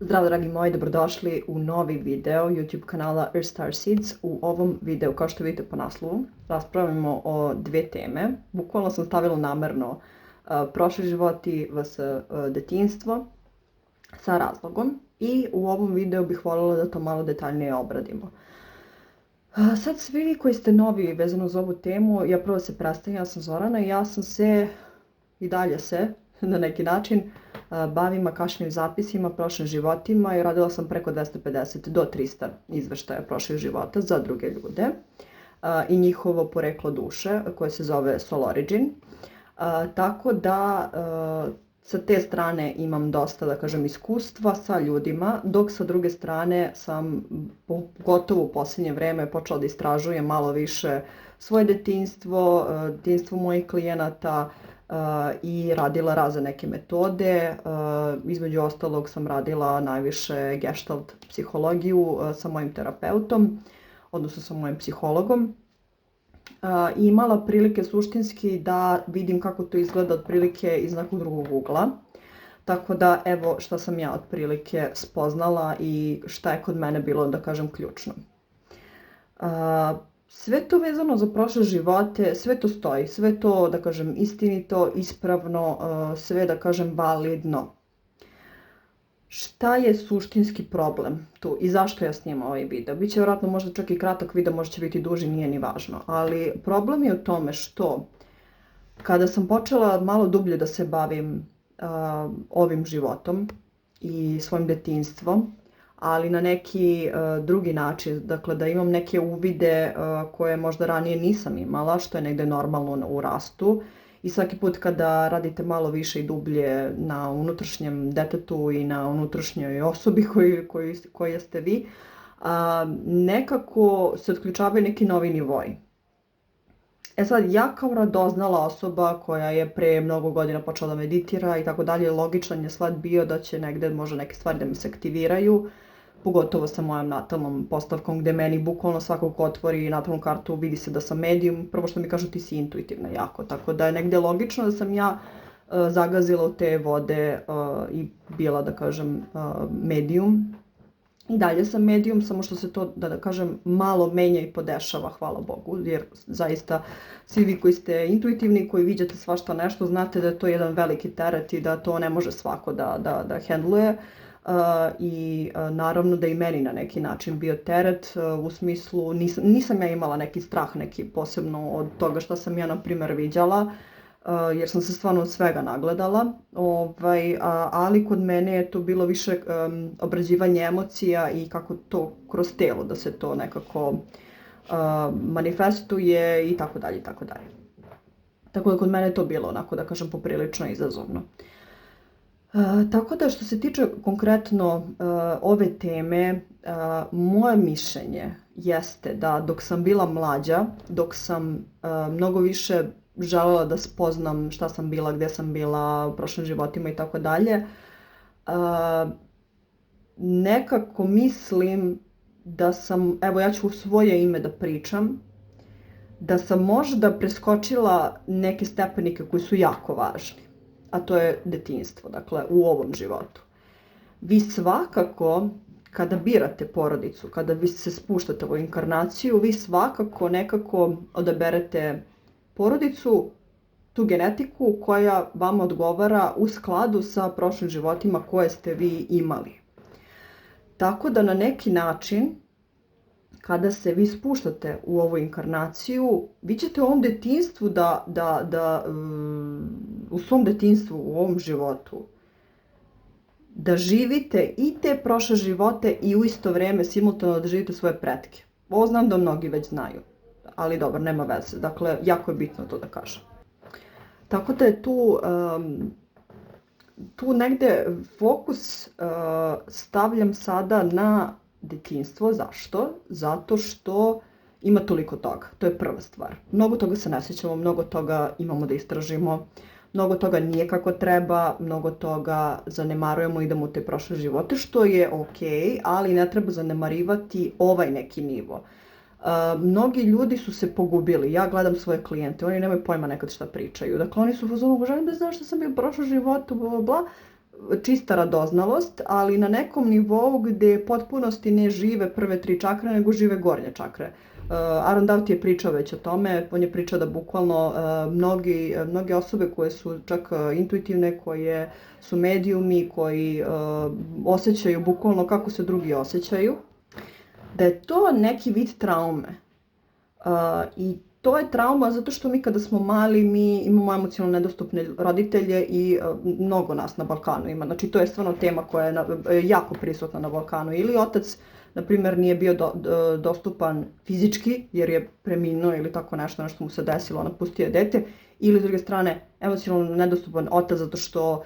Zdravo dragi moji, dobrodošli u novi video YouTube kanala Earthstar Seeds. U ovom videu, kao što vidite po naslovu, raspravljamo o dve teme. Bukvalno sam stavila namerno prošli životi vs detinjstvo sa razlogom i u ovom videu bih voljela da to malo detaljnije obradimo. Sad svi vi koji ste novi vezano za ovu temu, ja prvo se predstavim, ja sam Zorana i ja sam se i dalje na neki način bavim akašnim zapisima, prošlim životima i radila sam preko 250 do 300 izveštaja prošlih života za druge ljude i njihovo poreklo duše koje se zove Soul Origin. Tako da sa te strane imam dosta, da kažem, iskustva sa ljudima, dok sa druge strane sam pogotovo u posljednje vreme počela da istražujem malo više svoje detinjstvo, detinjstvo mojih klijenata, i radila razne neke metode. Između ostalog sam radila najviše gestalt psihologiju sa mojim terapeutom, odnosno sa mojim psihologom. I imala prilike suštinski da vidim kako to izgleda otprilike iz nekog drugog ugla. Tako da evo šta sam ja otprilike spoznala i šta je kod mene bilo, da kažem, ključno. Sve to vezano za prošle živote, sve to stoji, sve to, da kažem, istinito, ispravno, sve, da kažem, validno. Šta je suštinski problem tu i zašto ja snimam ovaj video? Biće vjerojatno možda čak i kratak video, možda će biti duži, nije ni važno. Ali problem je u tome što kada sam počela malo dublje da se bavim ovim životom i svojim detinjstvom, ali na neki drugi način, dakle da imam neke uvide koje možda ranije nisam imala, što je negde normalno u rastu. I svaki put kada radite malo više i dublje na unutrašnjem detetu i na unutrašnjoj osobi koja ste vi, nekako se otključavaju neki novi nivoi. E sad, ja kao radoznala osoba koja je pre mnogo godina počela da meditira i tako dalje, logičan je sled bio da će negde možda neke stvari da mi se aktiviraju, pogotovo sa mojom natalnom postavkom gde meni bukvalno svako ko otvori natalnu kartu vidi se da sam medijum. Prvo što mi kažu ti si intuitivna jako, tako da je negde logično da sam ja zagazila u te vode i bila, da kažem, medijum. I dalje sam medijum, samo što se to, da kažem, malo menja i podešava, hvala Bogu, jer zaista svi vi koji ste intuitivni, koji viđate svašta nešto, znate da je to jedan veliki teret i da to ne može svako da hendluje. I naravno da i meni na neki način bio teret, u smislu nisam ja imala neki strah neki posebno od toga što sam ja na primjer viđala, jer sam se stvarno od svega nagledala, ali kod mene je to bilo više obrađivanje emocija i kako to kroz telo da se to nekako manifestuje i tako dalje i tako dalje. Tako da kod mene je to bilo onako, da kažem, poprilično izazovno. Tako da što se tiče konkretno ove teme, moje mišljenje jeste da dok sam bila mlađa, dok sam mnogo više želela da spoznam šta sam bila, gde sam bila u prošlim životima i tako dalje, nekako mislim da sam, evo ja ću u svoje ime da pričam, da sam možda preskočila neke stepenike koji su jako važni. A to je detinjstvo, dakle, u ovom životu. Vi svakako, kada birate porodicu, kada vi se spuštate u inkarnaciju, vi svakako nekako odaberete porodicu, tu genetiku koja vam odgovara u skladu sa prošlim životima koje ste vi imali. Tako da na neki način, kada se vi spuštate u ovu inkarnaciju, vi ćete u ovom detinjstvu u svom detinjstvu, u ovom životu, da živite i te prošle živote i u isto vrijeme simultano da živite svoje pretke. Ovo znam da mnogi već znaju, ali dobro, nema veze. Dakle, jako je bitno to da kažem. Tako da je tu negde fokus stavljam sada na detinjstvo. Zašto? Zato što ima toliko toga. To je prva stvar. Mnogo toga se ne sjećamo, mnogo toga imamo da istražimo, mnogo toga nije kako treba, mnogo toga zanemarujemo, idemo u te prošle živote, što je okej, ali ne treba zanemarivati ovaj neki nivo. Mnogi ljudi su se pogubili, ja gledam svoje klijente, oni nemaju pojma nekad šta pričaju. Dakle, oni su u fazonu, želim da znam šta sam bio u prošlom životu, bla, bla, bla. čista radoznalost, ali na nekom nivou gdje potpunosti ne žive prve 3 čakre, nego žive gornje čakre. Aaron Doughty je pričao već o tome, on je pričao da bukvalno mnoge osobe koje su čak intuitivne, koje su medijumi, koji osjećaju bukvalno kako se drugi osjećaju, da je to neki vid traume. I to je trauma zato što mi kada smo mali, mi imamo emocionalno nedostupne roditelje i mnogo nas na Balkanu ima. Znači to je stvarno tema koja je jako prisutna na Balkanu. Ili otac, na primjer, nije bio dostupan fizički jer je preminuo ili tako nešto mu se desilo, napustio je dete. Ili s druge strane emocionalno nedostupan otac zato što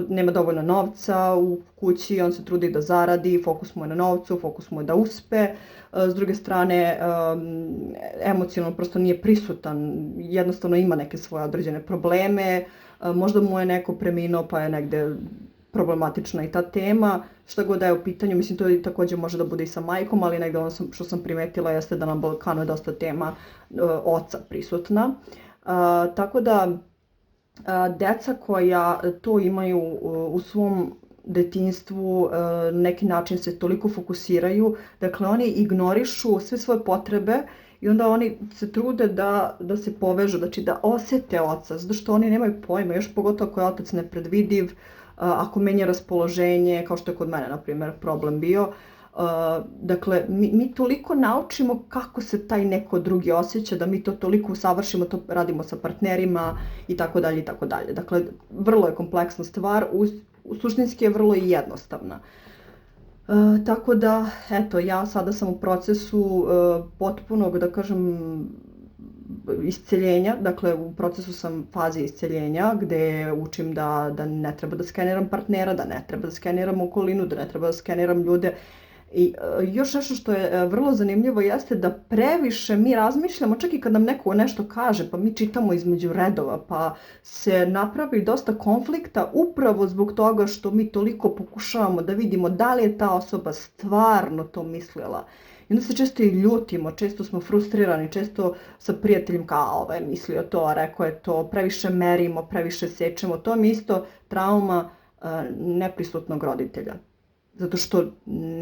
nema dovoljno novca u kući, on se trudi da zaradi, fokus mu je na novcu, fokus mu je da uspe. S druge strane, emocionalno prosto nije prisutan, jednostavno ima neke svoje određene probleme, možda mu je neko preminuo pa je negde problematična i ta tema, šta god da je u pitanju, mislim to također može da bude i sa majkom, ali negde ono što sam primetila jeste da na Balkanu je dosta tema oca prisutna. Tako da deca koja to imaju u svom detinjstvu, na neki način se toliko fokusiraju, dakle oni ignorišu sve svoje potrebe i onda oni se trude da se povežu, znači da osjete oca, zato što oni nemaju pojma, još pogotovo ako je otac nepredvidiv, ako menja raspoloženje, kao što je kod mene, na primjer, problem bio. Dakle, mi toliko naučimo kako se taj neko drugi osjeća, da mi to toliko usavršimo, to radimo sa partnerima i tako dalje i tako dalje. Dakle, vrlo je kompleksna stvar, suštinski je vrlo i jednostavna. Tako da, eto, ja sada sam u procesu potpunog, da kažem, isceljenja, dakle u procesu sam faze isceljenja gdje učim da ne treba da skeniram partnera, da ne treba da skeniram okolinu, da ne treba da skeniram ljude. I još nešto što je vrlo zanimljivo jeste da previše mi razmišljamo, čak i kad nam neko nešto kaže, pa mi čitamo između redova, pa se napravi dosta konflikta upravo zbog toga što mi toliko pokušavamo da vidimo da li je ta osoba stvarno to mislila. I onda se često i ljutimo, često smo frustrirani, često sa prijateljem kao ovaj je mislio to, rekao je to, previše merimo, previše sečemo. To mi isto trauma neprisutnog roditelja. Zato što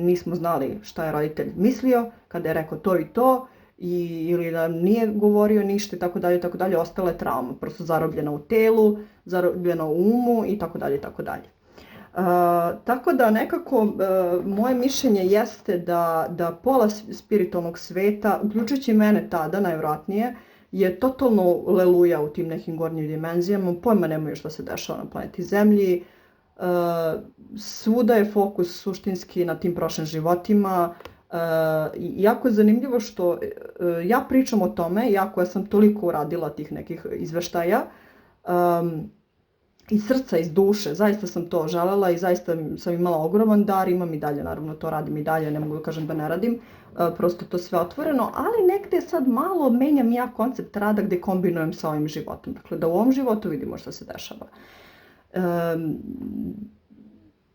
nismo znali šta je roditelj mislio kada je rekao to i to ili da nije govorio ništa i tako dalje, ostala je trauma, prosto zarobljena u telu, zarobljena u umu i tako dalje. Tako da nekako moje mišljenje jeste da pola spiritualnog sveta, uključujući mene tada najvjerojatnije, je totalno leluja u tim nekim gornjim dimenzijama, pojma nemaju što se dešava na planeti Zemlji, svuda je fokus suštinski na tim prošlim životima. Jako je zanimljivo što ja pričam o tome, iako ja sam toliko uradila tih nekih izveštaja, iz srca, iz duše, zaista sam to želela i zaista sam imala ogroman dar, imam i dalje, naravno to radim i dalje, ne mogu da kažem da ne radim, prosto to sve otvoreno, ali negdje sad malo menjam ja koncept rada gdje kombinujem sa ovim životom, dakle da u ovom životu vidimo što se dešava.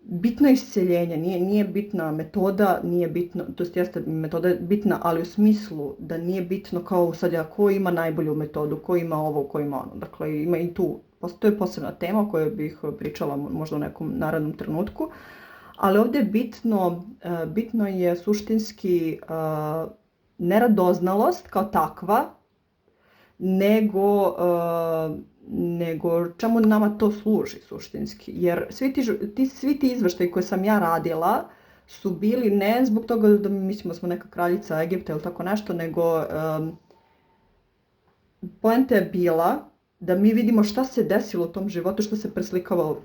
Bitno je isceljenje, nije bitna metoda, nije bitno, to jeste metoda je bitna, ali u smislu da nije bitno kao sad ko ima najbolju metodu, ko ima ovo, ko ima ono, dakle ima i tu, to je posebna tema o kojoj bih pričala možda u nekom narednom trenutku, ali ovdje je bitno je suštinski neradoznalost kao takva, nego čemu nama to služi suštinski. Jer svi ti izveštaji koje sam ja radila su bili ne zbog toga da mi mislimo smo neka kraljica Egipta ili tako nešto, nego poenta je bila da mi vidimo šta se desilo u tom životu, što se preslikava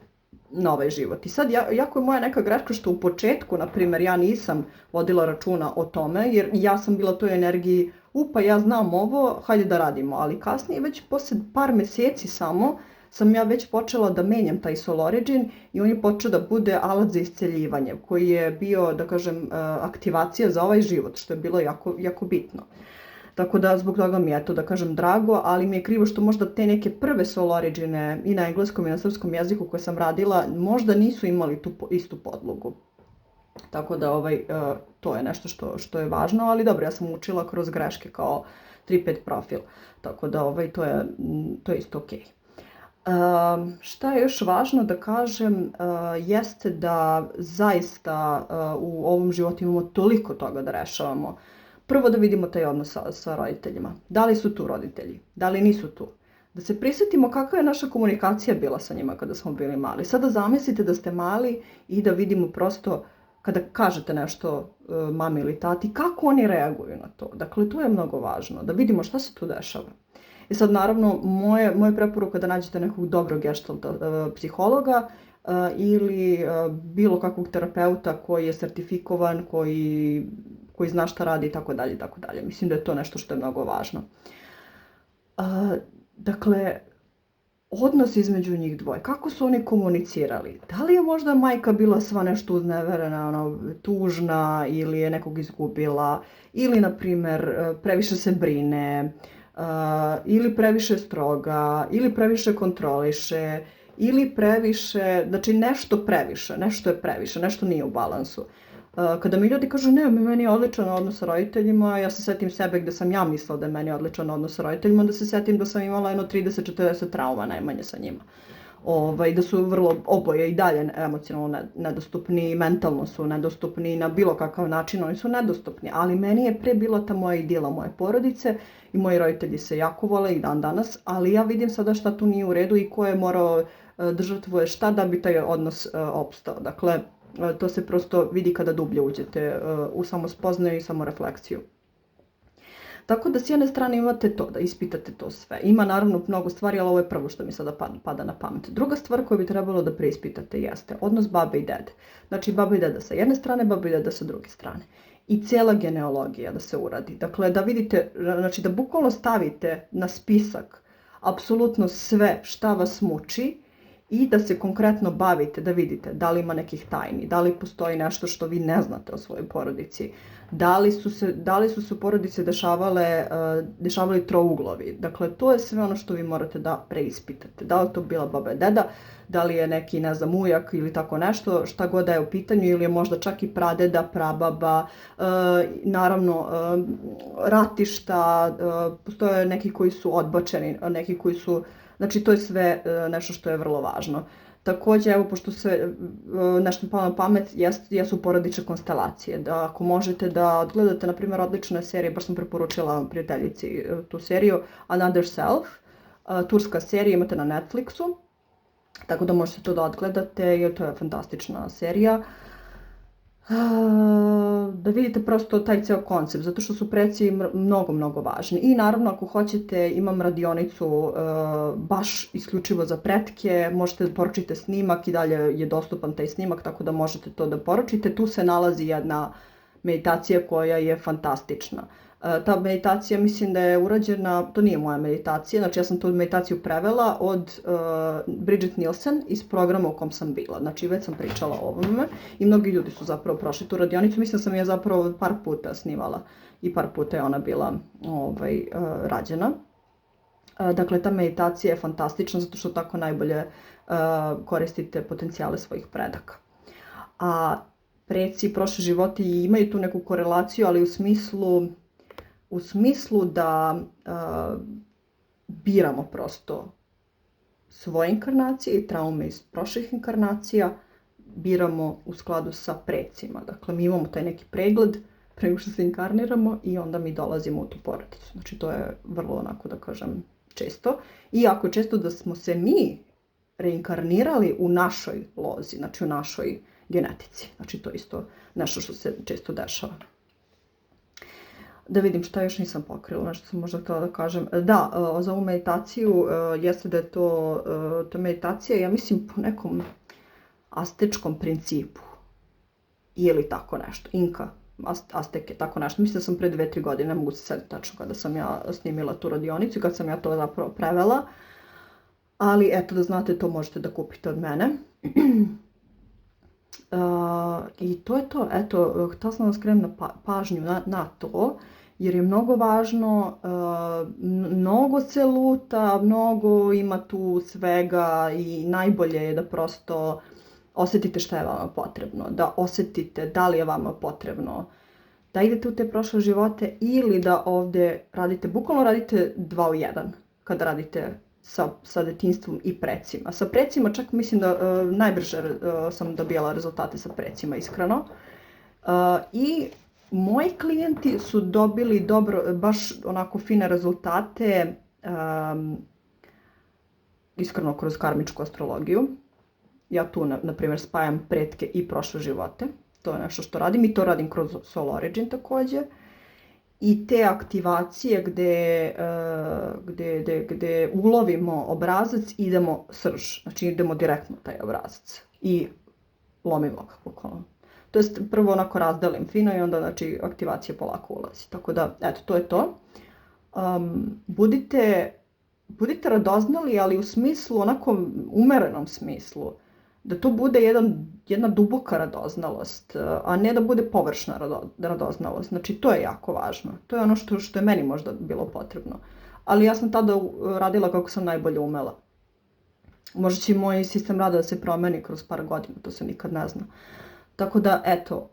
na ovaj život. I sad, jako je moja neka greška što u početku, na primjer, ja nisam vodila računa o tome, jer ja sam bila u toj energiji, pa ja znam ovo, hajde da radimo, ali kasnije, već poslije par mjeseci samo, sam ja već počela da menjam taj Soul Origin i on je počeo da bude alat za isceljivanje, koji je bio, da kažem, aktivacija za ovaj život, što je bilo jako, jako bitno. Tako da zbog toga mi je to, da kažem, drago, ali mi je krivo što možda te neke prve Soul Origine i na engleskom i na srpskom jeziku koje sam radila možda nisu imali tu istu podlogu. Tako da to je nešto što je važno, ali dobro, ja sam učila kroz greške kao 3-5 profil, tako da to je isto ok. Šta je još važno da kažem jeste da zaista u ovom životu imamo toliko toga da rešavamo. Prvo da vidimo taj odnos sa roditeljima. Da li su tu roditelji? Da li nisu tu? Da se prisjetimo kakva je naša komunikacija bila sa njima kada smo bili mali. Sada zamislite da ste mali i da vidimo prosto kada kažete nešto mami ili tati, kako oni reaguju na to. Dakle, to je mnogo važno, da vidimo šta se tu dešava. I sad, naravno, moje preporuka da nađete nekog dobrog gestalt psihologa ili bilo kakvog terapeuta koji je sertifikovan, koji zna šta radi i tako dalje i tako dalje. Mislim da je to nešto što je mnogo važno. Dakle, odnos između njih dvoje, kako su oni komunicirali? Da li je možda majka bila sva nešto uzneverena, tužna ili je nekog izgubila ili, na primjer, previše se brine ili previše stroga ili previše kontroliše ili previše, znači nešto je previše, nešto nije u balansu. Kada mi ljudi kažu ne, meni je odličan odnos sa roditeljima, ja se setim sebe gde sam ja mislila da je meni odličan odnos sa roditeljima, onda se setim da sam imala jedno 30-40 trauma najmanje sa njima. Da su vrlo oboje i dalje emocionalno nedostupni, mentalno su nedostupni, na bilo kakav način oni su nedostupni, ali meni je pre bila ta moja idila moje porodice i moji roditelji se jako vole i dan danas, ali ja vidim sada šta tu nije u redu i ko je morao da žrtvuje šta da bi taj odnos opstao. Dakle, to se prosto vidi kada dublje uđete u samospoznaju i samorefleksiju. Tako da s jedne strane imate to, da ispitate to sve. Ima naravno mnogo stvari, ali ovo je prvo što mi sada pada na pamet. Druga stvar koju bi trebalo da preispitate jeste odnos babe i dede. Znači baba i deda sa jedne strane, baba i deda sa druge strane. I cijela genealogija da se uradi. Dakle, da vidite, znači da bukvalno stavite na spisak apsolutno sve šta vas muči i da se konkretno bavite, da vidite da li ima nekih tajni, da li postoji nešto što vi ne znate o svojoj porodici, da li su se u porodici dešavali trouglovi. Dakle, to je sve ono što vi morate da preispitate. Da li to bila baba i deda, da li je neki, ne znam, ujak ili tako nešto, šta god da je u pitanju, ili je možda čak i pradeda, prababa, naravno ratišta, postoje neki koji su odbačeni, neki koji su, znači to je sve nešto što je vrlo važno. Također, evo, pošto se nešto mi palo na pamet, jesu porodične konstelacije. Da ako možete da odgledate, na primjer, odlične serije, baš sam preporučila prijateljici tu seriju, Another Self, turska serija, imate na Netflixu, tako da možete to da odgledate, jer to je fantastična serija. Da vidite prosto taj ceo koncept, zato što su preci mnogo, mnogo važni. I naravno, ako hoćete, imam radionicu baš isključivo za pretke, možete da poručite snimak i dalje je dostupan taj snimak, tako da možete to da poručite. Tu se nalazi jedna meditacija koja je fantastična. Ta meditacija, mislim da je urađena, to nije moja meditacija, znači ja sam tu meditaciju prevela od Bridget Nielsen iz programa u kom sam bila. Znači već sam pričala o ovome i mnogi ljudi su zapravo prošli tu radionicu, mislim da sam je zapravo par puta snimala i par puta je ona bila rađena. Dakle, ta meditacija je fantastična zato što tako najbolje koristite potencijale svojih predaka. A preci i prošli životi imaju tu neku korelaciju, ali u smislu da biramo prosto svoje inkarnacije i traume iz prošlih inkarnacija, biramo u skladu sa precima. Dakle, mi imamo taj neki pregled pre nego što se inkarniramo i onda mi dolazimo u tu porodicu. Znači, to je vrlo onako, da kažem, često. I jako je često da smo se mi reinkarnirali u našoj lozi, znači u našoj genetici. Znači, to je isto nešto što se često dešava. Da vidim šta još nisam pokrila, nešto sam možda htjela da kažem. Da, za ovu meditaciju jeste da je to meditacija, ja mislim, po nekom aztečkom principu. Ili tako nešto, Inka, Azteke, tako nešto. Mislim da sam pre 2-3 godine, ne mogu se setiti tačno kada sam ja snimila tu radionicu i kad sam ja to zapravo prevela. Ali eto, da znate, to možete da kupite od mene. I to je to. Eto, htjela sam da skrenem pažnju na to, jer je mnogo važno, mnogo se luta, mnogo ima tu svega i najbolje je da prosto osjetite šta je vama potrebno, da osjetite da li je vama potrebno, da idete u te prošle živote ili da ovdje radite, bukvalno radite 2 u 1 kada radite sa detinjstvom i precima. Sa precima čak mislim da najbrže sam dobijala rezultate sa precima, iskreno. I moji klijenti su dobili baš onako fine rezultate, iskreno kroz karmičku astrologiju. Ja tu, na primjer, spajam pretke i prošle živote. To je nešto što radim i to radim kroz Soul Origin također. I te aktivacije gdje ulovimo obrazac, idemo srž, znači idemo direktno taj obrazac i lomimo ga bukvalno. To jest prvo onako razdelim fino i onda znači aktivacija polako ulazi. Tako da, eto, to je to. Budite radoznali, ali u smislu, onako umerenom smislu. Da to bude jedna duboka radoznalost, a ne da bude površna radoznalost. Znači, to je jako važno. To je ono što je meni možda bilo potrebno. Ali ja sam tada radila kako sam najbolje umela. Možda će i moj sistem rada da se promeni kroz par godina, to se nikad ne zna. Tako da, eto,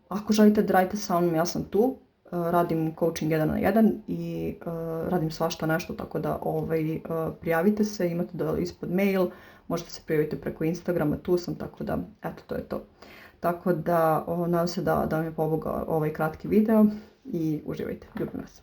ako želite da radite sa mnom, ja sam tu. Radim coaching 1 na 1 i radim svašta nešto, tako da prijavite se, imate dole ispod mail, možete se prijaviti preko Instagrama, tu sam, tako da, eto, to je to. Tako da, nadam se da vam je pomogao ovaj kratki video i uživajte, ljubim vas.